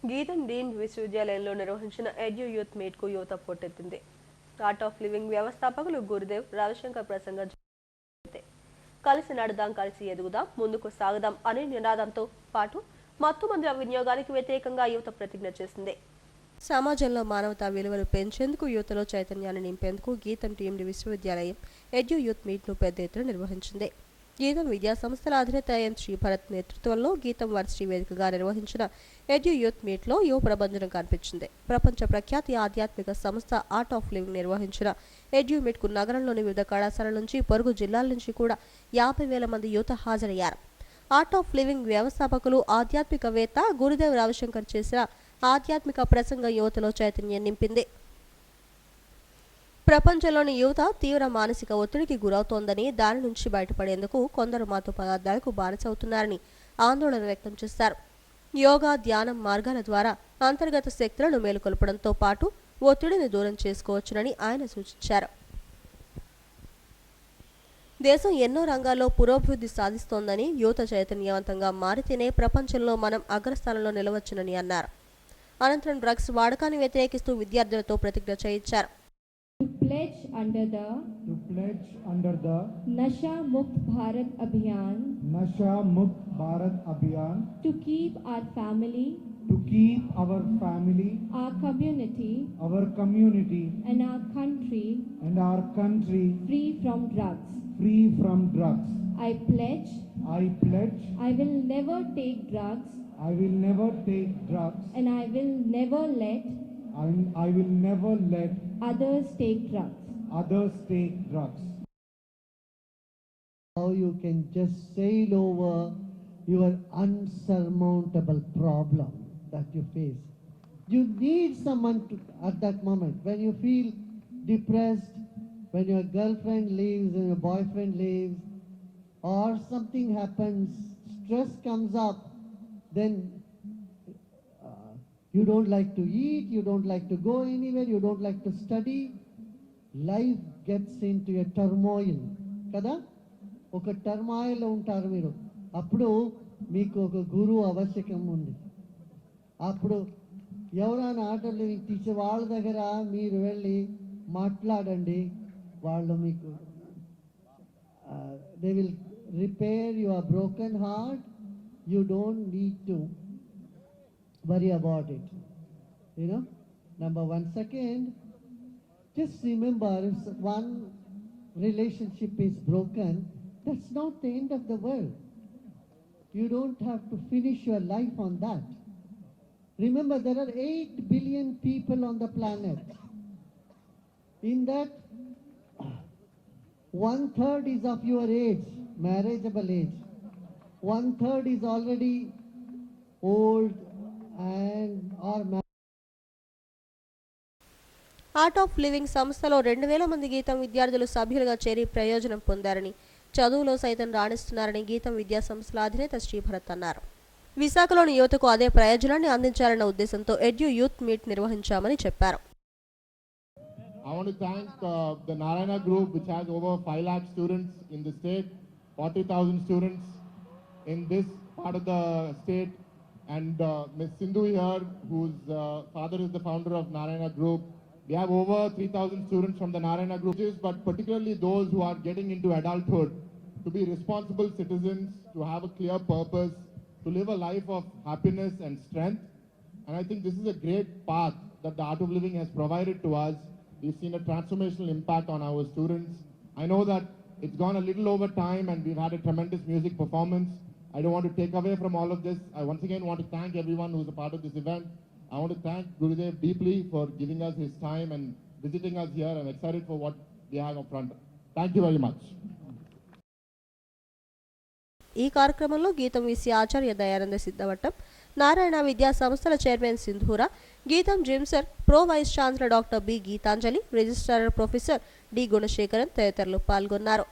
గీతం డీమ్డ్ విశ్వవిద్యాలయంలో నిర్వహించిన ఎడ్యూ యూత్ మీట్ కు యువత పోటెత్తింది. ఆర్ట్ ఆఫ్ లివింగ్ వ్యవస్థాపకులు గురుదేవ్ రవిశంకర్ ప్రసంగం కలిసి నడుదాం, కలిసి ఎదుగుదాం, ముందుకు సాగుదాం అనే నినాదంతో పాటు మత్తుమందుల వినియోగానికి వ్యతిరేకంగా యువత ప్రతిజ్ఞ చేసింది. సమాజంలో మానవతా విలువలు పెంచేందుకు యువతలో చైతన్యాన్ని నింపేందుకు గీతం డీమ్డ్ విశ్వవిద్యాలయం ఎడ్యూ యూత్ మీట్ ను పెద్ద ఎత్తున నిర్వహించింది. గీతం విద్యా సంస్థల అధినేత ఎన్ శ్రీభరత్ నేతృత్వంలో గీతం వర్సిటీ వేదికగా నిర్వహించిన ఎడ్యూ యూత్ మీట్ లో యువ ప్రభంజనం కనిపించింది. ప్రపంచ ప్రఖ్యాతి ఆధ్యాత్మిక సంస్థ ఆర్ట్ ఆఫ్ లివింగ్ నిర్వహించిన ఎడ్యూ మీట్ కు నగరంలోని వివిధ కళాశాలల నుంచి, పొరుగు జిల్లాల నుంచి కూడా 50,000 మంది యువత హాజరయ్యారు. ఆర్ట్ ఆఫ్ లివింగ్ వ్యవస్థాపకులు ఆధ్యాత్మికవేత్త గురుదేవ్ రవిశంకర్ చేసిన ఆధ్యాత్మిక ప్రసంగం యువతలో చైతన్యం నింపింది. ప్రపంచంలోని యువత తీవ్ర మానసిక ఒత్తిడికి గురవుతోందని, దాని నుంచి బయటపడేందుకు కొందరు మత్తు పదార్థాలకు బానిసవుతున్నారని ఆందోళన వ్యక్తం చేశారు. యోగా, ధ్యానం మార్గాల ద్వారా అంతర్గత శక్తులను మేలుకొల్పడంతో పాటు ఒత్తిడిని దూరం చేసుకోవచ్చునని ఆయన సూచించారు. దేశం ఎన్నో రంగాల్లో పురోభివృద్ధి సాధిస్తోందని, యువత చైతన్యవంతంగా మారితేనే ప్రపంచంలో మనం అగ్రస్థానంలో నిలవచ్చునని అన్నారు. అనంతరం డ్రగ్స్ వాడకాన్ని వ్యతిరేకిస్తూ విద్యార్థులతో ప్రతిజ్ఞ చేయించారు. To pledge under the Nasha Mukt Bharat Abhiyan to keep our family, our community and our country free from drugs. I pledge I will never take drugs and I will never let others take drugs. How you can just sail over your unsurmountable problem that you face. You need someone to, at that moment, when you feel depressed, when your girlfriend leaves, when your boyfriend leaves, or something happens, stress comes up, then you don't like to eat, you don't like to go anywhere, you don't like to study. Life gets into a turmoil. Kada? ఒక టర్మాయిల్లో ఉంటారు మీరు. అప్పుడు మీకు ఒక గురువు ఆవశ్యకం ఉంది. అప్పుడు ఎవరైనా ఆటలు టీచర్ వాళ్ళ దగ్గర మీరు వెళ్ళి మాట్లాడండి. వాళ్ళు మీకు they will repair your broken heart. You don't need to worry about it. Number one. Second, just remember, if one relationship is broken, that's not the end of the world. You don't have to finish your life on that. Remember, there are 8 billion people on the planet. In that, 1/3 is of your age, marriageable age. 1/3 is already old and or art of living సంస్థలో 2,000 మంది గీతం విద్యార్థులు సభ్యులుగా చేరి ప్రయోజనం పొందారని, చదువులో సైతం రాణిస్తున్నారని గీతం విద్యా సంస్థల అధినేత శ్రీభరత్ అన్నారు. విశాఖలోని యువతకు అదే ప్రయోజనాన్ని అందించాలన్న ఉద్దేశంతో ఎడ్యూ యూత్ మీట్ నిర్వహించామని చెప్పారు. I want to thank the Narayana Group, which has over 5 lakh students in the state, 40,000 students in this part of the state, and Ms. Sindhu here, whose father is the founder of Narayana Group. We have over 3,000 students from the Narayana Group, but particularly those who are getting into adulthood, to be responsible citizens, to have a clear purpose, to live a life of happiness and strength. And I think this is a great path that the Art of Living has provided to us. We've seen a transformational impact on our students. I know that it's gone a little over time and we've had a tremendous music performance. I don't want to take away from all of this. I once again want to thank everyone who's a part of this event. I want to thank Gurudev deeply for giving us his time and visiting us here. I'm excited for what we have up front. Thank you very much. ఈ కార్యక్రమంలో GITAM VC Acharya Dayananda Siddhavattam, Narayana విద్యా సంస్థల chairman Sindhura, GITAM GIMSR pro vice chancellor doctor B Geethanjali, registrar professor D Gunasekaran తదితరులు పాల్గొన్నారు.